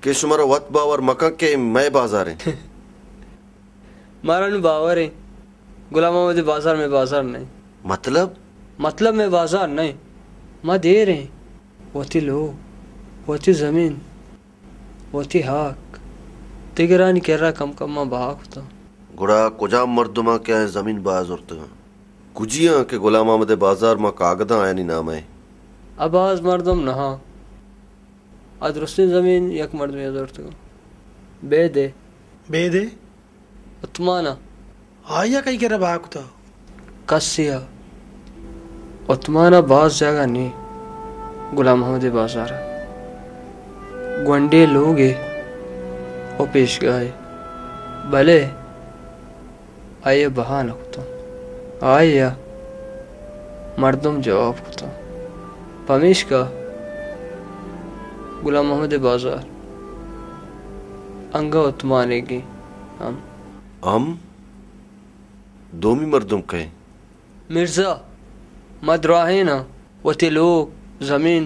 कि शुमारा वत बावर मका के मैं बाजार है मारा नु बावर है गुलाम मोहम्मद बाजार में बाजार नहीं मतलब में बाजार नहीं माँ दे रहे वती लोग वती जमीन वती हाक तिगरानी कह रहा कम माँ भाग होता गुड़ा कुजा मर्दमा क्या है जमीन बाज और कुजिया के गुलाम मोहम्मद बाजार में कागदा आया नहीं नाम है अब आज मर्दम नहा अदरुस्ती जमीन यक मर्द में जरूरत बेदे उतमाना आया कहीं के रहा भाग तो कसिया उतमाना बाज जगह नहीं गुलाम मोहम्मद बाजार गुंडे लोग वो पेश गए भले आइए बहान होता आया मर्दम जवाब होता पमीश का गुलाम मोहम्मद बाजार अंगा उतमाने की हम दोमी मर्दम कहे मिर्जा मदराहे ना वती लोग जमीन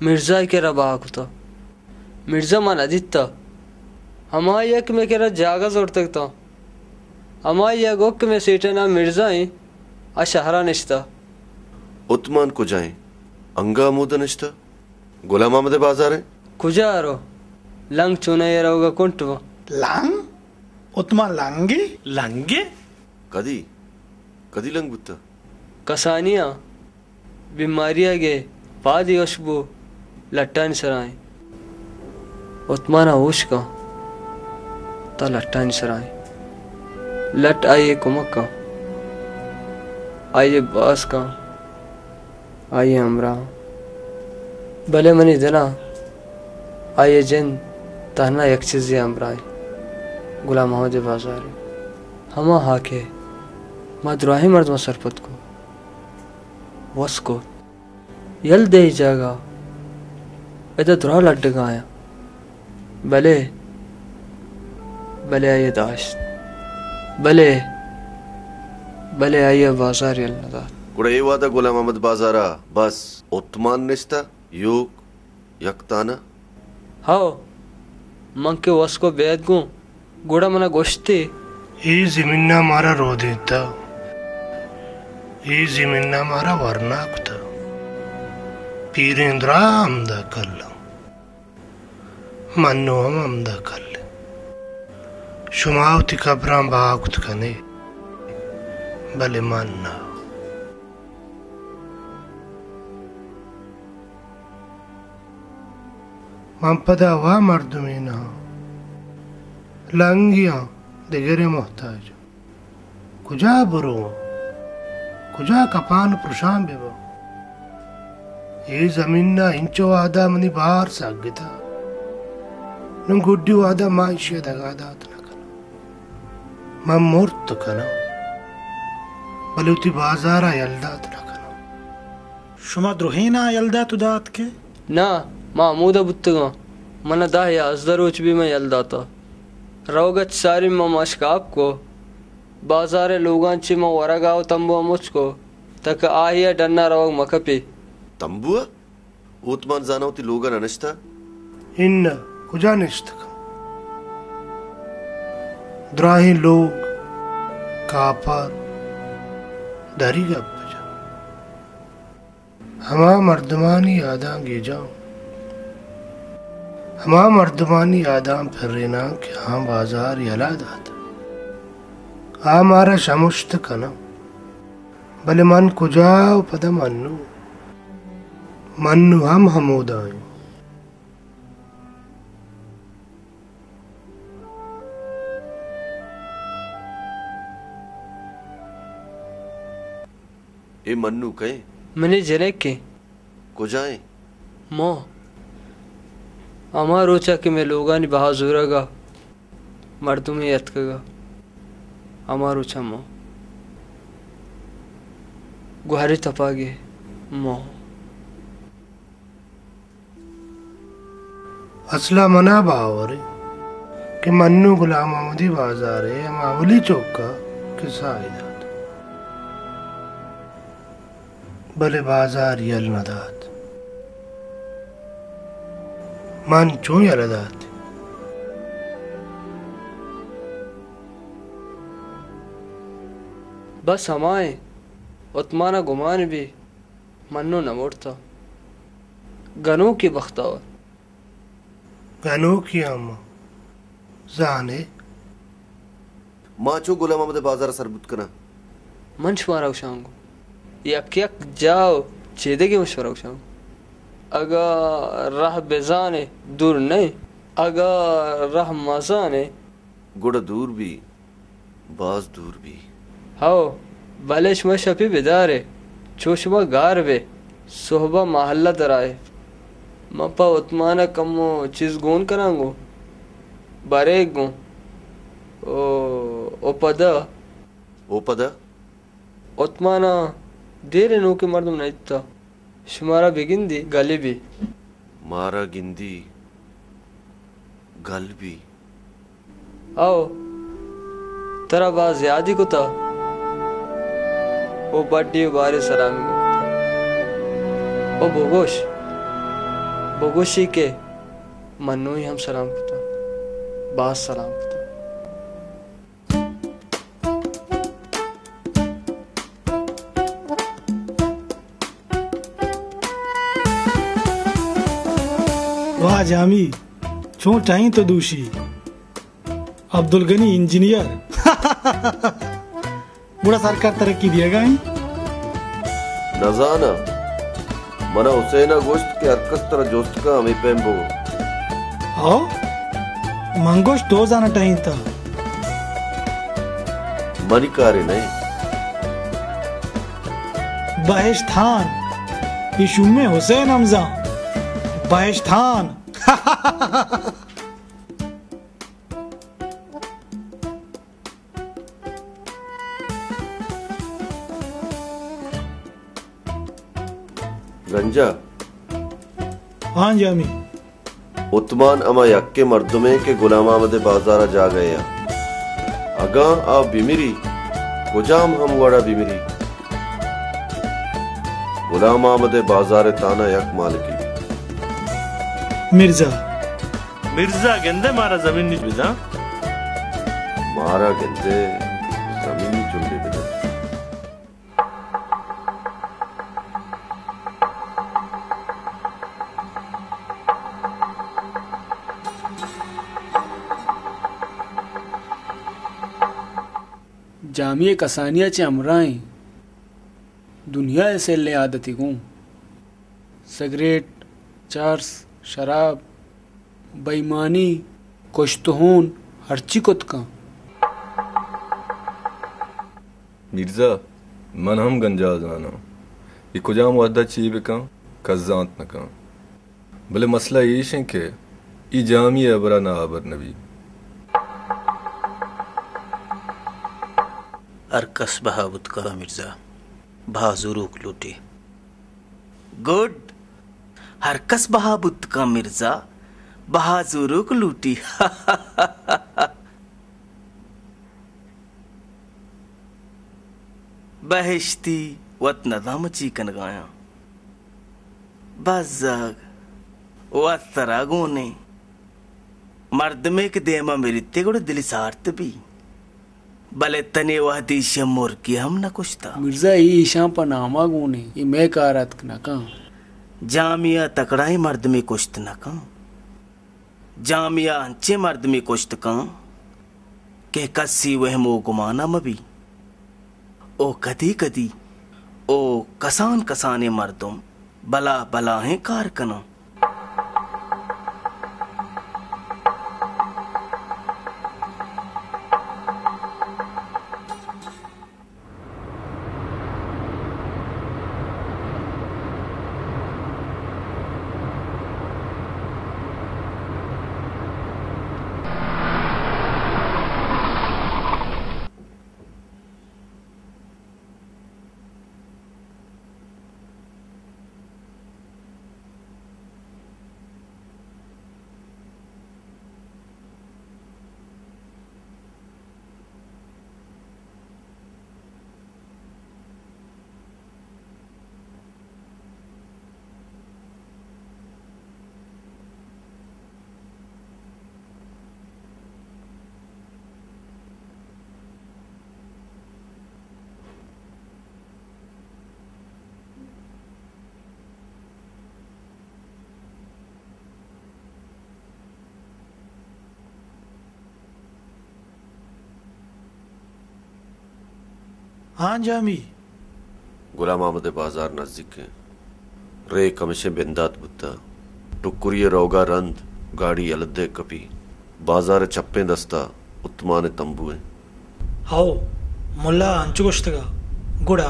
मिर्जा के रबा होता मिर्जा मन अधिता हमारे यक में कह रहा जागा जोड़ तक था हमारे यक ओक में सेठना मिर्जा है अशहरा निश्ता उतमान को जाए अंगा मुदा निश्ता गुलाम मोहम्मद बाजार है कुजा रो लंग चुना ये रहोगा कुंटवा लंग उतमान लंगे कदी लंग बुत्ता कसानिया बीमारियां गे पादी अशबो लट्टान सराय उतमाना होश का ता लट्टान सराय लट आइए कुमक का आइए बास का आइए हमरा भले मनी देना आइए जिन तहना एक चीज हमरा गुलाम मोहम्मद बाजार हमा हाके मदराही मर्द सरपत को वस्को यल दे जागा इधर दुरा लड्ड गाया भले आइए दाश्त भले आइए बाजार यल्ला गुड़ा ये वादा गुलाम मोहम्मद बाजारा बस उतमान निश्ता योग यकताना हाओ मंग के वस्को बेद गु गुड़ा मना गोश्ते ये जमीन हमारा रो देता ये जमीन हमारा वरना कुता पीरेंद्रा आमदा कर लो मन्नो हम आमदा कर ले शुमावती कब्रां बाकुत कने भले मानना मंपदा वा मर्दमीना लंगिया दिगरे मोहताज कुजा बुरो कुजा कपान प्रशाम बेबो ये जमीन ना इंचो आदा मनी बाहर सागिता नुं गुड्डी आदा माइशे दगादात न कनो मम मूर्त कनो बलुती बाजारा यल्दात न कनो शुमा द्रोहीना यल्दात उदात के ना मामूदा बुत्तगा मन दाह या अजदरोच भी मैं यल्दाता रोगत सारी मशकाब को बाजारे लोगांची म वरगाव तंबुआ मुझको तक आहिया डन्ना रोग मकपी तंबुआ उतमान जानावती लोगा ननिश्ता इन कुजा निश्तक द्राही लोग कापर दरी गप्पजा हमा मर्दमानी यादां गे जाऊं हमा मर्दमानी आदाम फिर रेना कि हाँ बाजार यलाद आता हमारा शमुश्त कना भले मन कुजाव पद मन्नु हम हमोदाय ए मन्नु कहे मने जने के कुजाए मो अमा रोचा कि मैं लोगानी बहाजुरगा मर्दू में यतकगा अमा रोचा मो गुहारी तपागे मो असला मना बावरे कि मन्नू गुलाम मोहम्मदी बाजारे मावली चौका किसा आयदात भले बाजार यल नदात मन चो यलदात बस हमाए उतमाना गुमान भी मन्नो न मोड़ता गनों की बख्तावर गनू की अम्मा जाने माचो गुलाम अहमद बाजार सरबत करा मंच मारा उशांगो यक यक जाओ चेदे के मशवरा उशांगो अगर राह बेजाने दूर नहीं अगर राह मजाने गुड़ दूर भी बाज दूर भी हाओ बलेश में शपी बेदारे चोशमा गार वे सोहबा महल्ला दराए मपा उतमाना कमो चीज गोन करांगो बारेक गो ओ पदा ओ पदा उतमाना देर नो के मर्दम नहीं था शुमारा बिगिन दी गली भी मारा गिंदी गल भी आओ तेरा बाज याद ही को था ओ बड्डी बारे सलामी ओ बोगोश बोगोशी के मन्नो ही हम सलाम करता बाज सलाम करता वाह जामी छो टाइम तो दूशी अब्दुल गनी इंजीनियर बड़ा सरकार तरक्की दिएगा नजाना मना हुसैना गोश्त के हरकत तरह जोस्त का हमें पेम्बो आओ मंगोश दो जाना टाइम था मनी कारे नहीं बहिश्तान इशुमे हुसैन हमजा बहिश्तान गंजा हाँ जामी उतमान अमा यक्के मर्दुमे के गुलाम अहमद बाजारा जा गए अगा आ बिमिरी गुजाम हम वड़ा बिमिरी गुलाम अहमद बाजार ताना यक मालिकी मिर्जा मिर्जा गेंदे मारा जमीन नहीं बिजा मारा गेंदे जमीनी चुंबे बिदा जामिया कसानिया चे अमराई दुनिया से ले आदती गूं सिगरेट चार्स शराब बेईमानी कुश्तहून हरची कुत का मिर्जा मन हम गंजा जाना ये कुजा मुद्दा ची बिका कज़ांत न का भले मसला ये है कि ई जामी अबरा ना आबर नबी अरकस बहावत का मिर्जा बाजुरूक लूटी गुड हरकस बहाबुत का मिर्जा बहाजुरूक लूटी बहिश्ती वत नदाम चीकन गाया बजाग वत तरागोने मर्द में के देमा मेरी तेगुड़ दिल सार्थ भी भले तने वह दिशा मोर की हम न कुछता मिर्जा ये ईशा पर नामा गुने ये मैं कारत न का जामिया तकड़ाई मर्द में कुश्त न का जामिया अंचे मर्द में कुश्त का के कस्सी वह मो गुमाना मबी ओ कदी कदी ओ कसान कसाने मर्दुम बला बला है कारकना हाँ जामी गुलाम आमद बाजार नजदीक है रे कमिशे बिंदात बुद्धा टुकुरिये रोगा रंद गाड़ी अलद्दे कपी बाजार चप्पे दस्ता उत्तमान तंबू है आओ मुल्ला अंचुगोश्तगा गुड़ा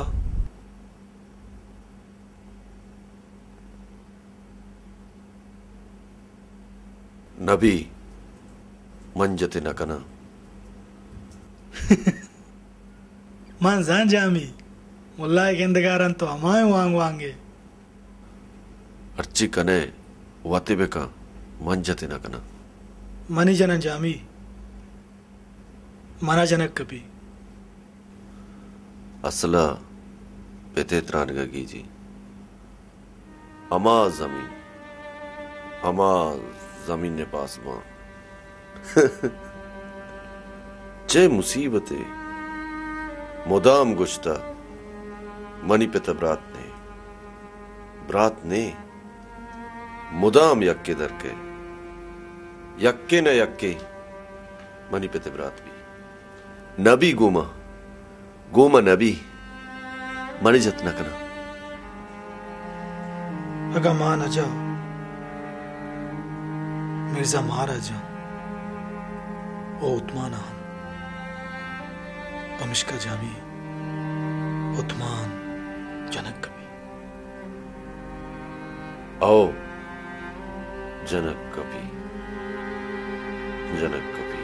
नबी मंजते नकना मन जान जामी मुल्ला गेंदगारन तो हमारे वांगे अर्ची कने वाते बेका मंजते नकना मनी जन जामी मना जनक कभी असला पेते त्रानगा कीजी अमा जमीन ने पास मां चे मुसीबते मुदाम गुश्ता मनी पे ब्रात ने मुदाम यक्के दरके यक्के न यक्के मनी पे ब्रात भी नबी गोमा नबी मनी जतना कना अगर मान आ जाओ मिर्जा महाराजा ओ उतमाना कमिश्का जामी उतमान जनक कभी आओ जनक कभी जनक कभी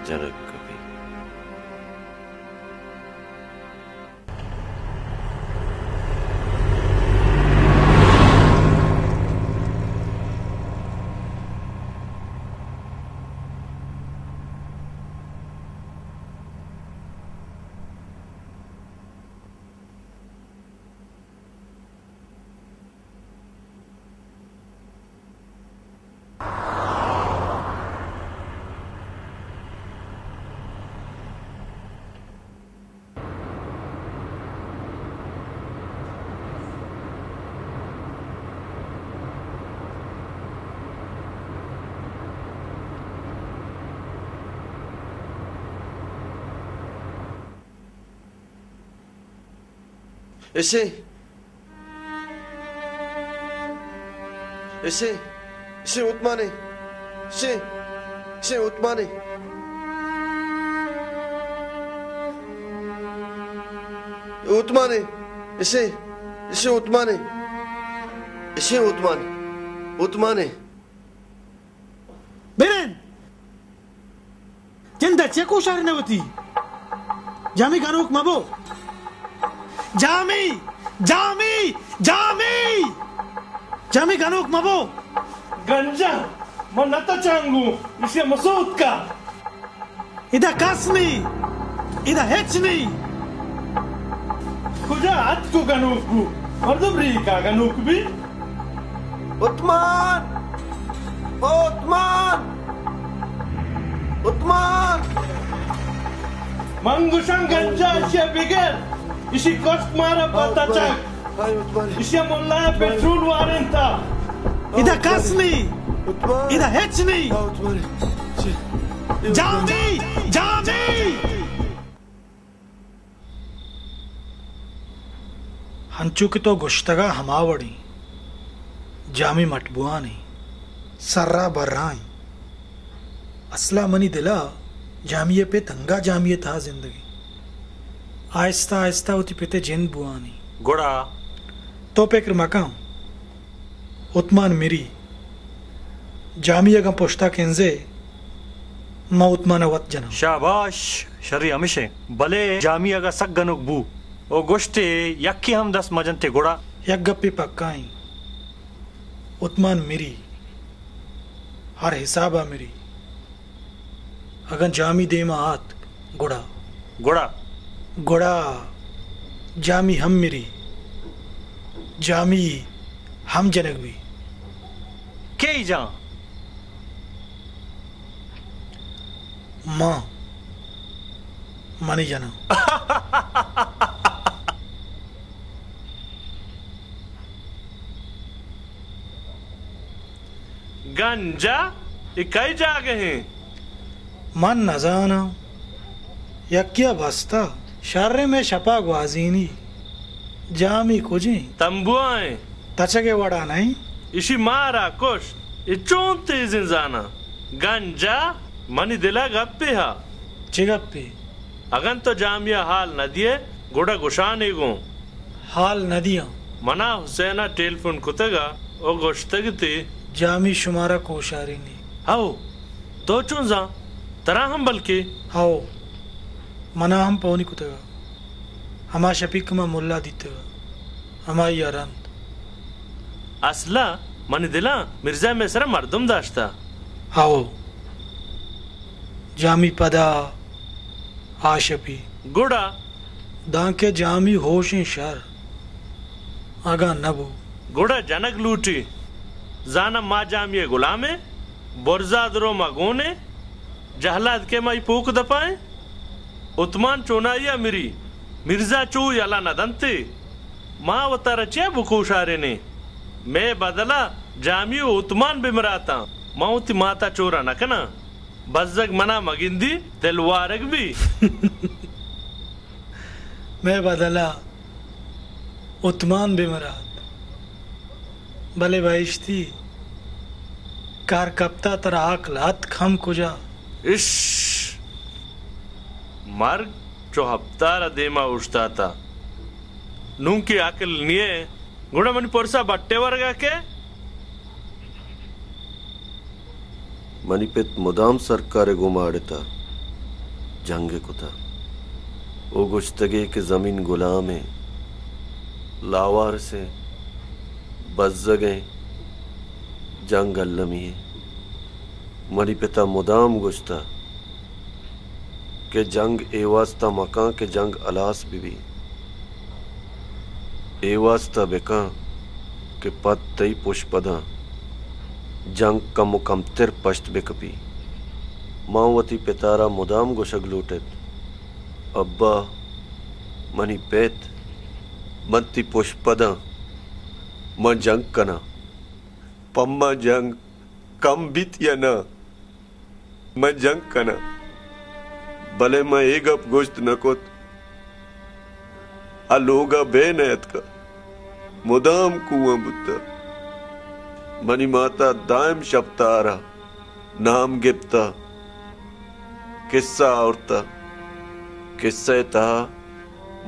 जनक कभी इसे उतमाने इसे उतमाने उतमाने इसे उतमाने बेरेन जिंदा चेको शार नवती जामी कानूक मबो जामी कानूक मबो गंजा मनता चांगू इसे मसूद का इदा कासनी इदा हेचनी खुदा हाथ को गनूकू मर्दबरी का गनूक भी उतमान मंगुशं गंजा इसे बिगर इसी कष्ट मारा पता चक इसे मुल्ला पेट्रोल वारें था इदा कासनी इदा हेचनी जामी हंचुक तो गुश्तगा हमावड़ी जामी मटबुआनी सर्रा बर्राई असला मनी दिला जामिये पे तंगा जामिये था जिंदगी आहिस्ता आहिस्ता उती पिते जिन बुआनी गोड़ा तो पेकर मकाम उतमान मिरी जामिया का पोश्ता केंजे मा उतमान वत जना शाबाश शरी हमेशे भले जामिया का सक गनुक बू ओ गोश्ते यक्की हम 10 मजनते गोड़ा यक गप्पी पक्काई उतमान मिरी हर हिसाबा मिरी अगन जामी दे मा हाथ गोड़ा जामी हम मिरी जामी हम जनक भी के जा मां मनी जना गंजा इकाई जागे हैं मन न जाना या क्या बसता शर्रे में शपा ग्वाजीनी जामी कुजी तंबुआए तचगे वड़ा नहीं इशी मारा कुश इचोंते जिंजाना गंजा मनी दिला गप्पे हा चिगप्पे अगन तो जामिया हाल नदिये गुड़ा गुशाने गो हाल नदियां मना हुसैना टेलीफोन कुतगा ओ गोश्तगते जामी शुमारा कोशारी नी आओ तो चुनजा तरा हम बल्कि हाओ मना हम पौनी कुतगा हमा शपीक मा मुल्ला दीतेगा हमा यारंत असला मनी दिला मिर्जा में सर मर्दम दाश्ता हाओ जामी पदा आशपी गुड़ा दांके जामी होशी शर आगा नबू गुड़ा जनक लूटी जाना मा जामिए गुलामे बोरजादरो मगोने जहलाद के माई पोक दपाए उतमान चोनाइया मिरी मिर्जा चू याला नदंते माँ वतारा चे बुकोशारे ने मैं बदला जामियो उतमान बिमराता माउती माता चोरा नकना बज्जग मना मगिंदी दिलवारक भी मैं बदला उतमान बिमरात भले भाईश्ती कार कप्ता तर आकलात खम कुजा इश मर्ग जो हफ्तारा देमा उठता था नूं की आकल निये गुड़ा मनी पोरसा बट्टे वर्गा के मणिपेत मुदाम सरकार गुमाड़ता जंगे कुता ओ गुश्तगे के जमीन गुलाम है लावार से बज्जगे जंग अल्लमी है मणिपेता मुदाम गुश्ता के जंग एवास्ता मकां के जंग अलास भी एवास्ता बेका के पद तई पुष्पदा जंग कम कम तिर पश्त बेकपी मावती पितारा मुदाम गुशग लूटेत अब्बा मनी पेत मंती पुष्पदा म जंग कना पम्मा जंग कम बीत या न म जंग कना भले मैं एक अप गोश्त नकोत आ लोगा बेनयत का मुदाम कुआं बुद्धा मनी माता दायम शब्दारा नाम गिप्ता किस्सा औरता किस्से ता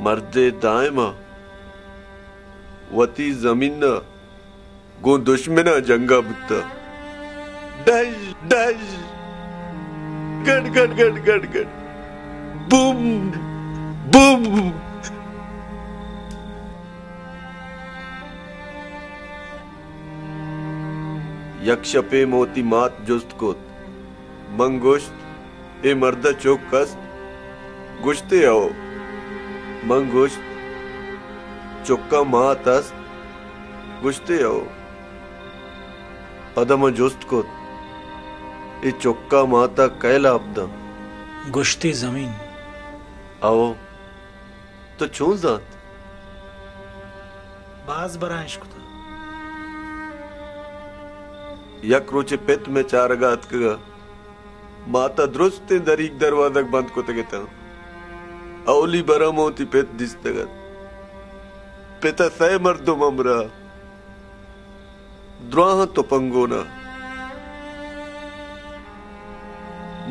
मर्दे दायमा वती जमीन गो दुश्मना जंगा बुद्धा डज डज गड गड गड गड गड बूम बूम यक्षपे मोती मात जुस्त कोत मंगुश्त ए मर्दा चौक कस्त गुश्ते आओ मंगुश्त चौका मात अस्त गुश्ते आओ अदम जुस्त कोत ए चौका माता कैला अब्दा गुश्ती जमीन आओ तो चूं जात बाज बरांश कुता यक रोचे पेत में चारगात कगा माता द्रुस्ते दरीक दरवाजक बंद को तगेता औली बरम होती पेत दिस्तगत पेता सै मर्दो ममरा द्वाह तो पंगोना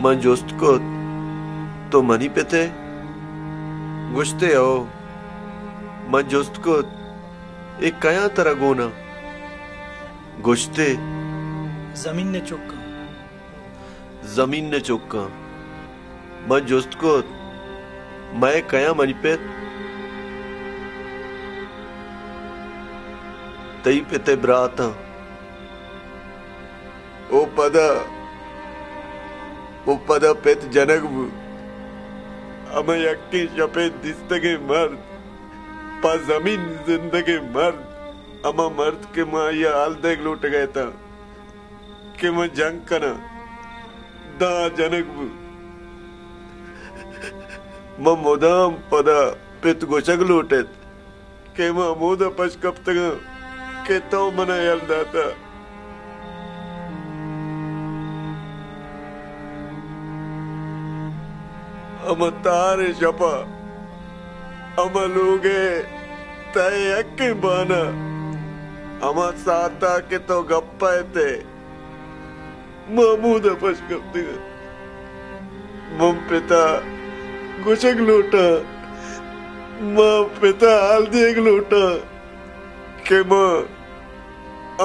मन जोस्त को तो मनी पेते गुश्ते आओ मन जोस्त को एक कया तरह गोना गुश्ते जमीन ने चौका जमीन ने चौका मैं जोस्त को मैं कया मनी पे तई पे ब्राता ओ पदा पेत जनक अमे यक्की शपे दिस्तगे मर्द पा जमीन जिंदगी मर्द अमा मर्द के माँ या हाल देख लूट गए था के मैं जंग कना दा जनक म मुदाम पदा पित गोचग लूटेत के मैं मोदा पश कब तक के तो मना यल दाता अम तारे शपा अमलूगे तय अक्की बाना अमा साता के तो गप्पा थे महमूद अपश गप्पी मम पिता गुशक लोटा माँ पिता हल्दी एक लोटा के माँ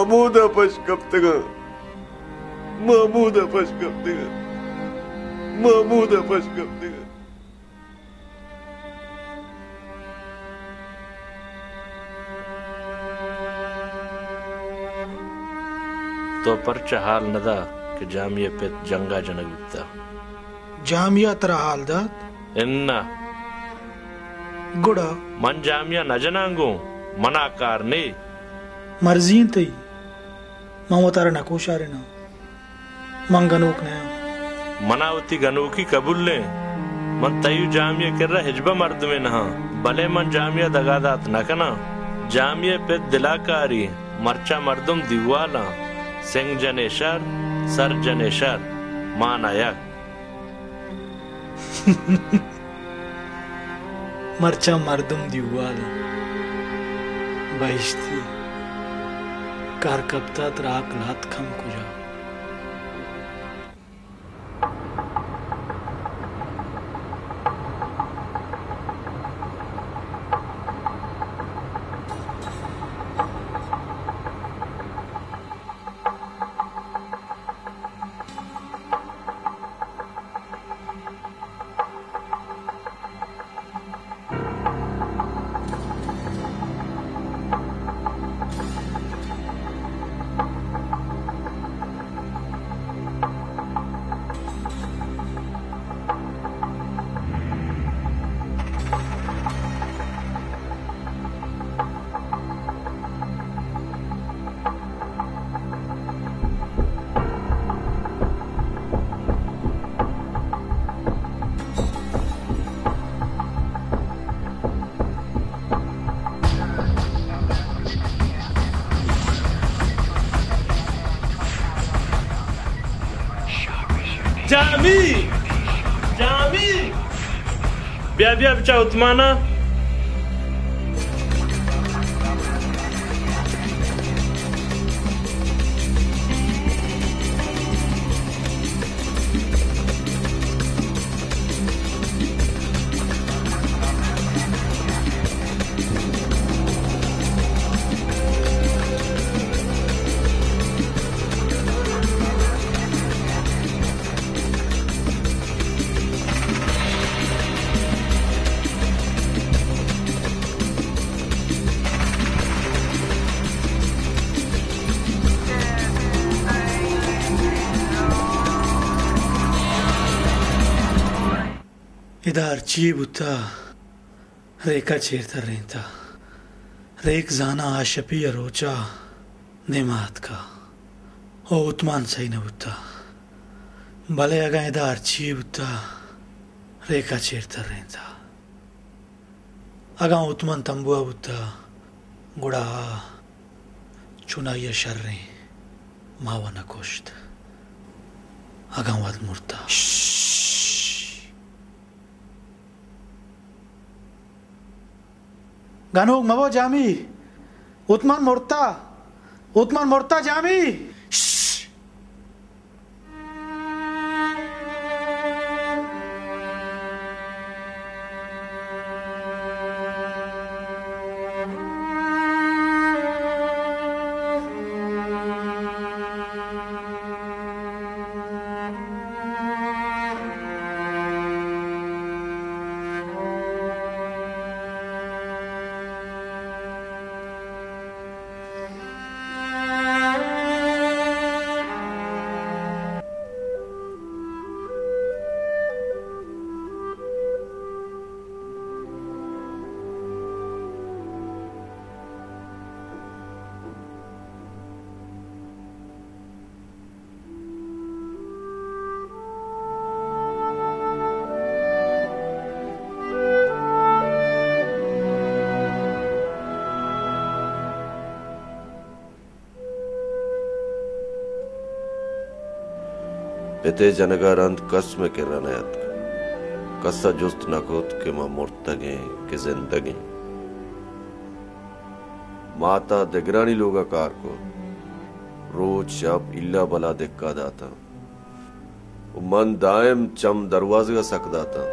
अमूद अपश गप्पी महमूद अपश गप्पी महमूद अपश गप्पी तो परचा हाल नदा कि जामिया पे जंगा जनक बिता जामिया तरा हाल दात इन्ना गुड़ा मन जामिया न जनांगो मनाकार ने मर्जी तई मामो तारा नकोशारे ना मंगनोक ने मनावती गनोकी कबूल ले मन तयु जामिया कर रहा हिजबा मर्द में नहा भले मन जामिया दगादात न कना जामिया पे दिलाकारी मर्चा मर्दम दीवाला सिंह जनेशर सर जनेशर मानायक मर्चा मर्दम दिवाला बहिश्ती कार कप्तात राक लात खम कुजा जामी जामी ब्या बचा उतमाना इधर ची बुता रेका चेरता रहता रेक जाना आशपी अरोचा निमात का ओ उत्मान सही न बुता भले अगा इधर ची बुता रेका चेरता रहता अगा उत्मान तंबुआ बुता गुड़ा चुनाइया शर्रे मावा न कोश्त अगा वाद मुर्ता गानोग मवो जामी उतमान मोर्ता जामी पिते जनगारंत कसम के रनयत कस्सा जुस्त नकोत के मां मुर्तगे के जिंदगी माता दिगरानी लोगा कार को रोज शब इल्ला बला दिक्का दाता मन दायम चम दरवाजे का सक दाता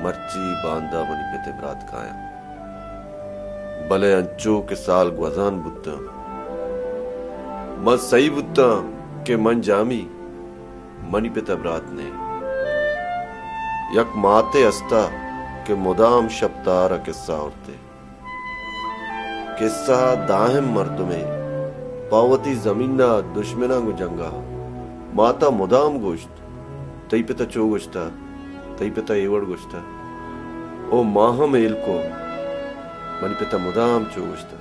मर्ची बांदा मनी पेते बरात खाया भले अंचो के साल ग्वजान बुद्धा मन सही बुद्धा के मन जामी मनी पेते बरात ने यक माते अस्ता के मुदाम शब्दार किस्सा औरते किस्सा दाहिम मर्द में पावती जमीना दुश्मना गु जंगा माता मुदाम गोश्त तई पिता चो गोश्ता तई पिता एवड़ गोश्ता ओ माह मेल को मनी पिता मुदाम चो गोश्ता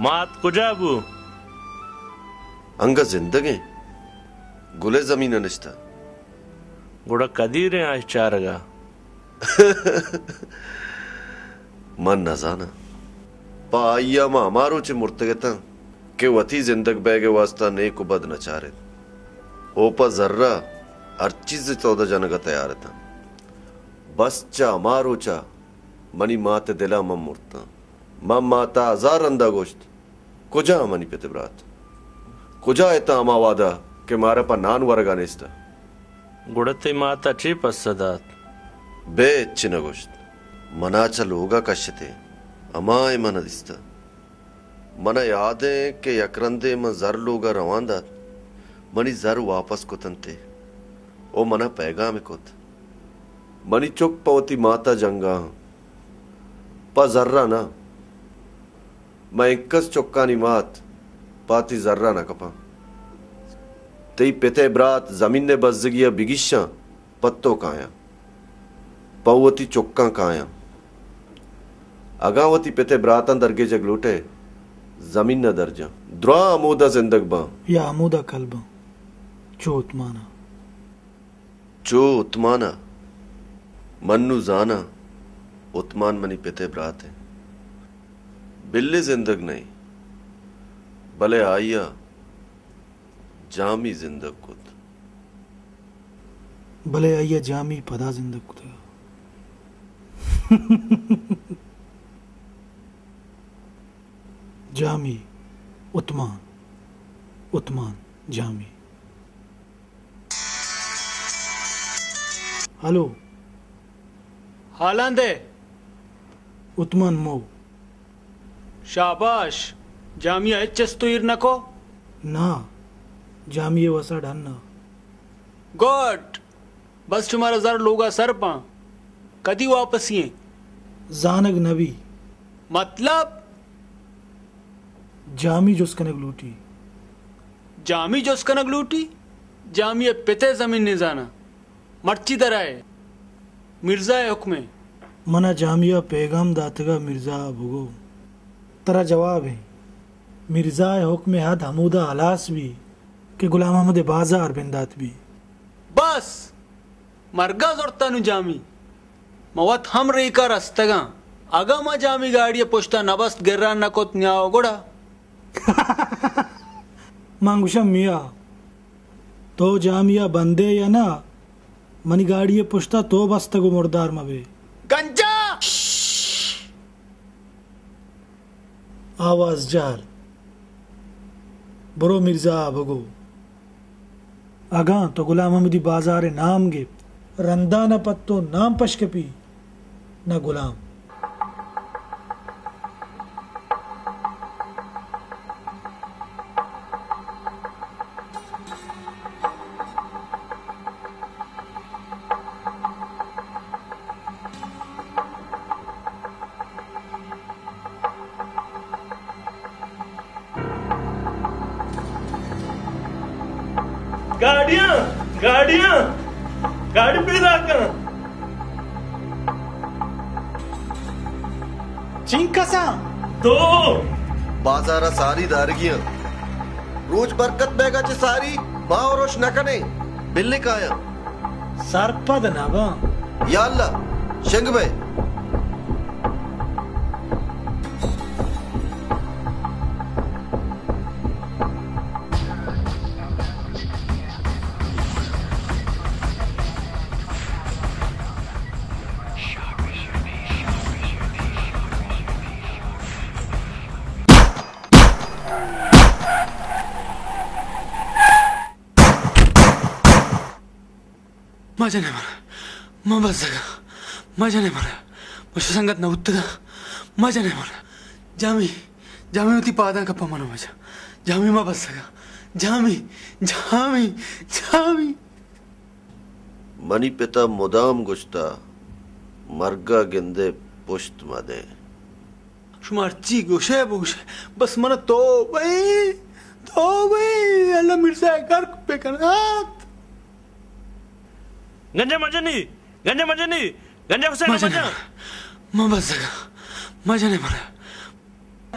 मात कुजाबू अंगा जिंदगी गुले जमीन निश्ता गुड़ा कदीरे आज चारगा मन न जाना पाइया मा हमारो चे मुर्तगता के वथी जिंदग बैगे वास्ता ने को बद न चारे ओपा जर्रा हर चीज चौदह जनगा तैयार था बस चा हमारो चा मनी माते दिला मम मुर्ता मम माता हजार अंदा गोश्त कुजा मनी पेते ब्रात कुजा एता अमा वादा के मारा पा नान वरगा नेस्ता गुड़ते माता चे पसदात बे चिन गोश्त मनाचा लोगा कश्यते अमाय मन दिस्ता मन याद है के यकरंदे म जर लोगा रवांदा मनी जर वापस कुतंते ओ मना पैगाम कुत मनी चुक पवती माता जंगा पा जर्रा ना मैं इक्कस चुक्कानी मात पाती जर्रा ना कपा तई पिते ब्रात जमीन ने बजगिया बिगिशा पत्तो काया पवती चुक्का काया अगावती पिते ब्रातन दरगे जगलूटे जमीन न दर्जा द्रा आमोदा जिंदग बा या आमोदा कल्बा चो उत्माना मन्नू जाना उत्मान मनी पिते ब्रात है बिल्ले जिंदग नहीं भले आइया जामी जिंदग कुत भले आइया जामी पदा जिंदग कुत जामी उत्मान जामी हेलो हालांदे उत्मान मो शाबाश जामिया एचएस तो इरनको ना जामिये वसा ढाना गुड बस तुम्हारा जर लोगा सर पा कदी वापस ये जानक नबी मतलब जामी जोस्कनक लूटी जामी जोस्कनक लूटी जामिया पिते जमीन ने जाना मर्ची दराए मिर्जा हुक्मे मना जामिया पैगाम दातगा मिर्जा भुगो तरा जवाब है मिर्जा हुक्मे हद हमूदा हलास भी के गुलाम अहमद बाजार बिंदात भी बस मरगा जोरता नु जामी मवत हम रेका रस्तगा आगा मा जामी गाड़िया पोस्टा नबस्त गिर्रा नकोत न्याओ गोड़ा मांगुशम मिया तो जामिया बंदे या ना मनी गाड़िया पोस्टा तो बस्तगो मुर्दार मबे गंजा आवाज जार बरो मिर्जा भगो आगा तो गुलाम अहमदी बाजार नाम गे रंदा न पत्तो नाम पशकपी न गुलाम गाड़ियां गाड़ी पे लाकर चिंकसा दो बाजारा सारी दारगियां रोज बरकत बेगा चे सारी मां और रोश नकने बिल्ले काया सरपद नवा या अल्लाह शंग भाई माझ्या नाही मला मग बस का माझ्या नाही मला पशुसंगात नव्हतं का माझ्या नाही मला जामी जामी होती पादा गप्पा म्हणा माझ्या जामी मग बस का जामी जामी जामी मनी पिता मुदाम गुश्ता मर्गा गिंदे पुश्त मदे शुमारची गोशे बोशे बस मन तो भाई अल्लाह मिर्जा कर पे करत गंजा मजनी गंजा हुसैन मजा मग बस का माझ्या नाही मला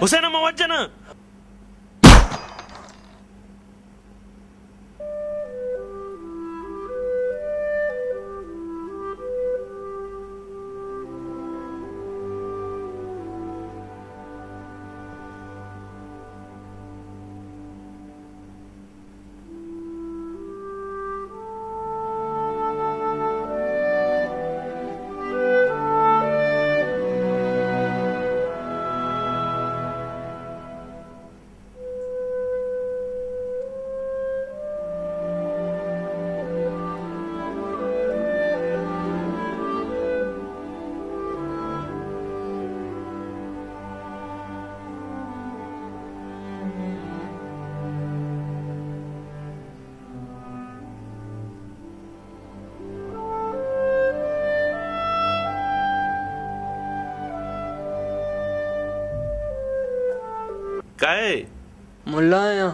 हुसैन मवज्जन काय मुल्ला आया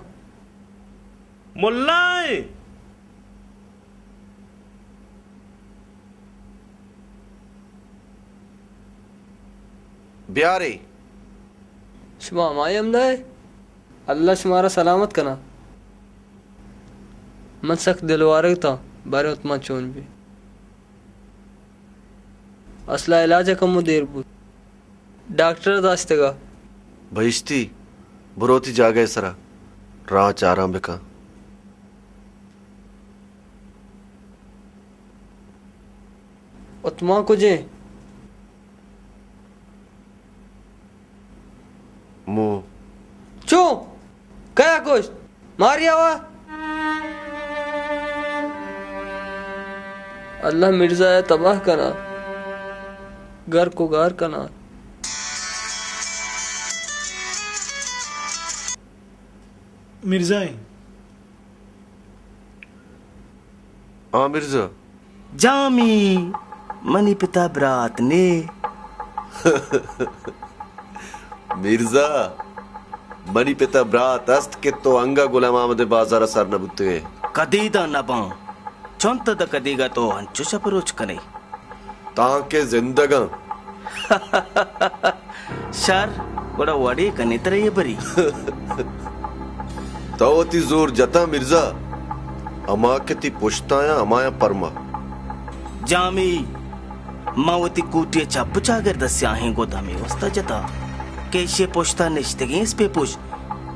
मुल्लाए ब्यारे शुमा माई अमदा है अल्लाह शुमारा सलामत कना मन सख्त दिलवारे था बारे उतमा चोन भी असला इलाज कम देर बुत डॉक्टर दास्तेगा भइश्ती बुरोती जागे सरा राह चारा बिका उतमा कुजे मुंह चो क्या कुछ मारिया हुआ अल्लाह मिर्जा है तबाह कना घर को गार कना मिर्जाए हाँ मिर्जा जामी मनी पिता ब्रात ने मिर्जा मनी पिता ब्रात अस्त के तो अंगा गुलाम अहमद बाजार सर न बुत्ते कदीदा नबा चौंत द कदीगा तो हंचु सपरोच कने ताके जिंदगा शर बड़ा वड़ी कने तरह ये बरी तवती जोर जता मिर्जा अमा के ती पुश्ताया अमाया परमा जामी मावती कूटिया चप्पू चागर दस्या हैं गोदामी वस्ता जता केशे पुश्ता निश्तगे इस पे पुश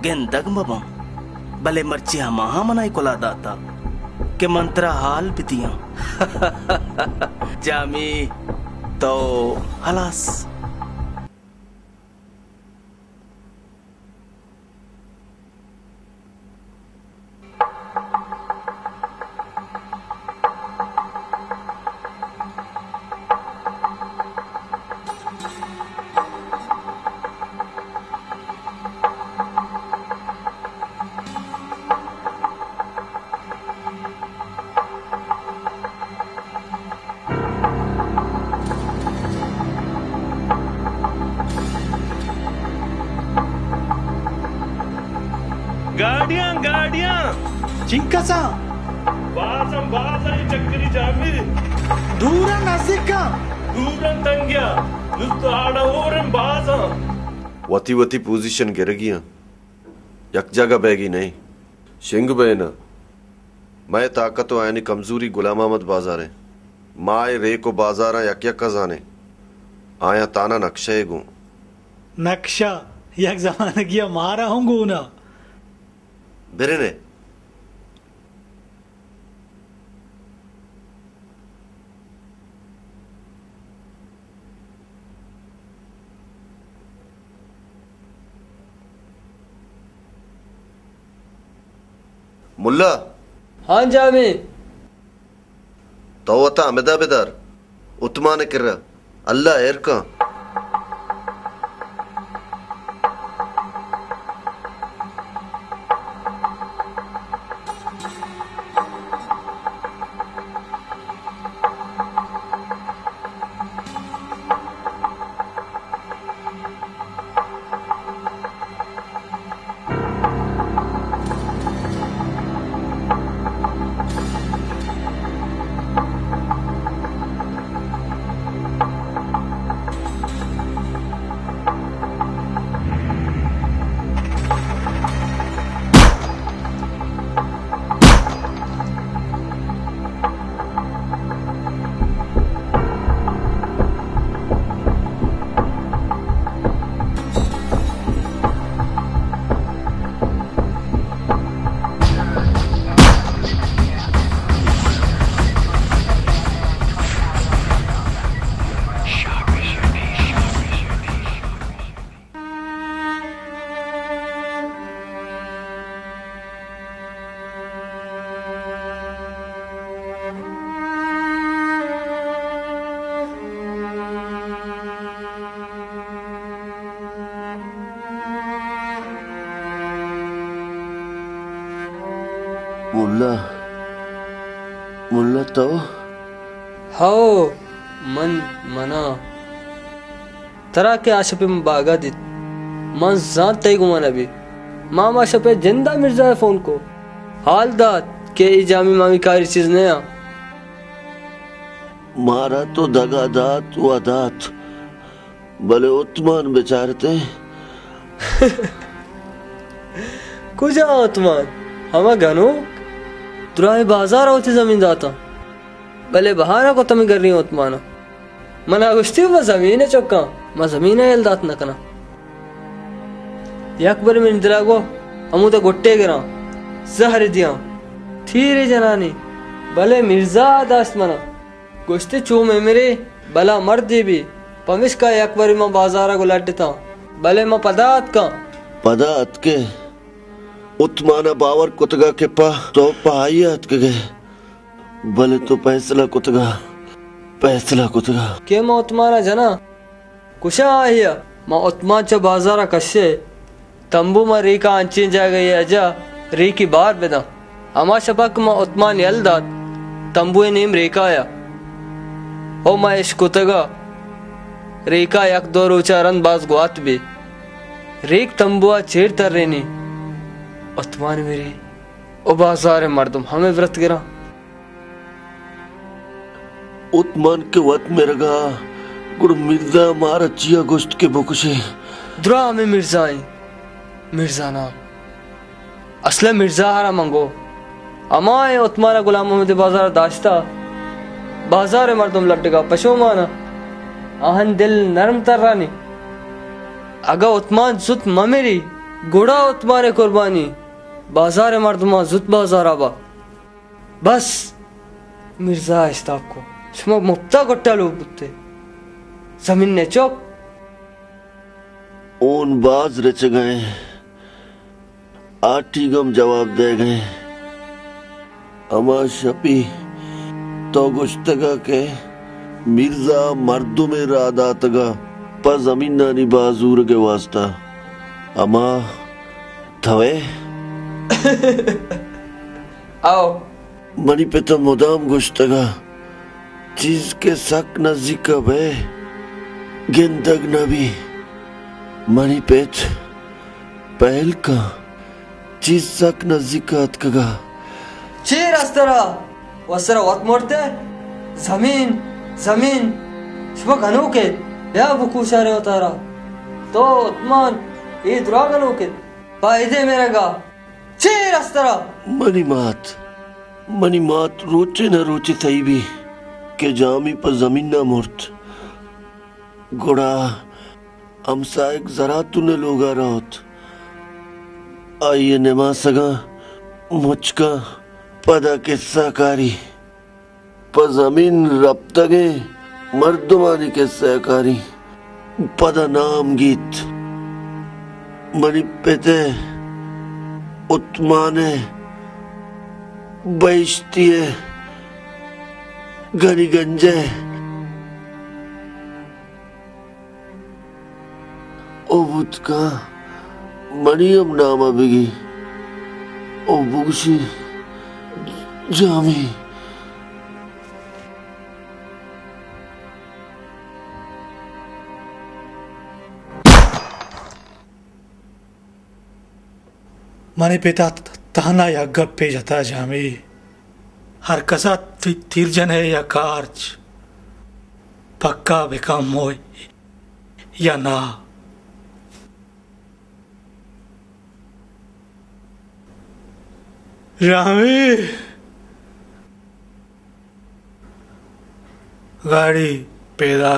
गेंदग मबा भले मर्ची हमाहा मनाई कोला दाता के मंत्रा हाल बितिया जामी तो हलास गाड़ियां गाड़ियां चिंकसा बाजम चक्करी जामी दूरा नासिका दूरन तंग्या नुस्त आड़ा ओरन बाजा वती वती पोजीशन गिर गया यक जगह बैगी नहीं शिंग बेना मैं ताकत आयनी कमजोरी गुलाम अहमद बाजारे माए रे को बाजारा यक यक जाने आया ताना नक्शे गु नक्शा यक जमाने किया मारा होंगू ना बिरने मुल्ला हाँ Jami Tawata ameda bedar. Utmane kirra. Allah erka. मुल्ला तो हाओ मना तरा के आशपे में बागा दित मन जान तय गुमाना भी मामा शपे जिंदा मिर्जा फोन को हाल दात के इजामी मामी कारी चीज नया मारा तो दगा दात हुआ दात भले उतमान बेचारते कुछ उतमान हमा गनो तुराई बाजार होती जमीन दाता भले बहारा को तमी कर रही हो उतमाना मना गुश्ती वो जमीन है चौका मैं जमीन है दात न कना एक बार में इंदिरा को हमू तो गुट्टे गिरा जहर दिया थीरे जनानी भले मिर्जा दास्त मना गुश्ती चू में मेरे भला मर दी भी पमिश का एक बार मैं बाजारा को लट था भले मैं पदात के उतमाना बावर कुतगा के पा तो पाहियत के गए भले तो फैसला कुतगा के मैं उतमाना जना कुशा आया मैं उतमान च बाजारा कश्ये तंबू में रीका अंचीन जा गई अजा री की बार बेदा अमा शपक मैं उतमान यल दात तंबू नीम रीका आया ओ मैं इश कुतगा रीका एक दो रोचा रन बाज गुआत भी रीक तंबुआ चेर तर रेनी उतमान मेरी ओ बाजार मर्दम हमें व्रत गिरा उतमान के वत में रगा गुड़ मिर्जा मारा चिया गोश्त के बुकुशे द्रा में मिर्जा नाम असले मिर्जा हारा मंगो अमाए उतमाना गुलाम मोहम्मद बाजार दाश्ता बाजार मर्दम लटका पशो माना आहन दिल नरम तर्रानी अगा उतमान जुत ममेरी गुड़ा उतमारे कुर्बानी बाजार मर्दमा जुत बाजार आबा बस मिर्जा इस्ताब को शुमा मुफ्ता गुट्टा लोग बुत्ते जमीन ने चौक ओन बाज रच गए आठी गम जवाब दे गए अमा शपी तो गुश्तगा के मिर्जा मर्दू में रादातगा पर जमीन नानी बाजूर के वास्ता अमा थवे आओ मनी पे तो मुदाम गुश्तगा चीज के सक नजदीक है गिनतक नबी मनी पेच पहल का चीज सक नजदीक अतकगा चीर अस्तरा वसरा वत मोड़ते जमीन शुभ घनों के या बुकुशारे उतारा तो उतमान ये दुरा घनों के फायदे मेरे गा चीर अस्तरा मनी मात रोचे न रोचे सही भी के जामी पर जमीन न मुर्त गुड़ा हमसा एक जरा तूने लोगा रात आइए नमा सगा मुझका पदा किस्सा कारी पर जमीन रब तगे मर्दमानी के सहकारी पदा नाम गीत मनी पेते उतमाने बैश्तिये गनी गंजे ओ बुतका मरियम नामा बिगी ओ बुगशी जामी मने पिता ताना या गप्पे जता जामी हर कसा तिरजन है या कार्च पक्का बेका मोय या ना जामी गाड़ी पैदा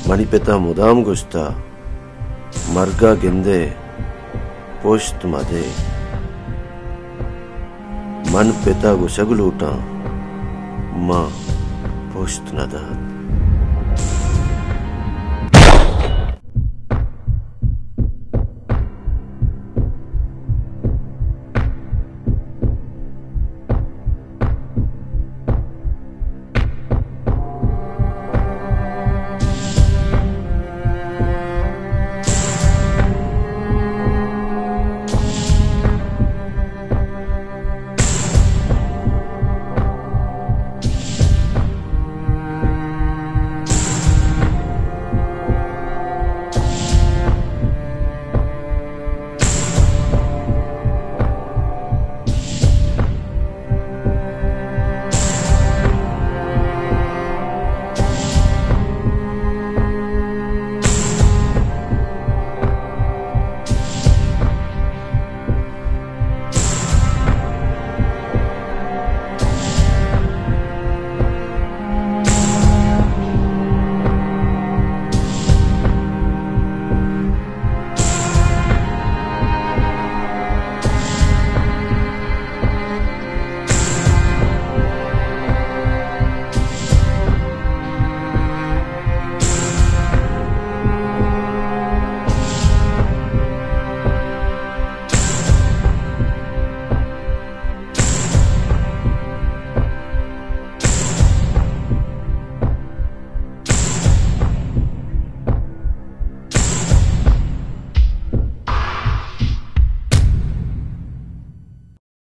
मनी पिता मुदाम गुस्ता मरगा गिंदे पोश्त मदे मन पिता गु सगलूटा मां पोश्त न दहत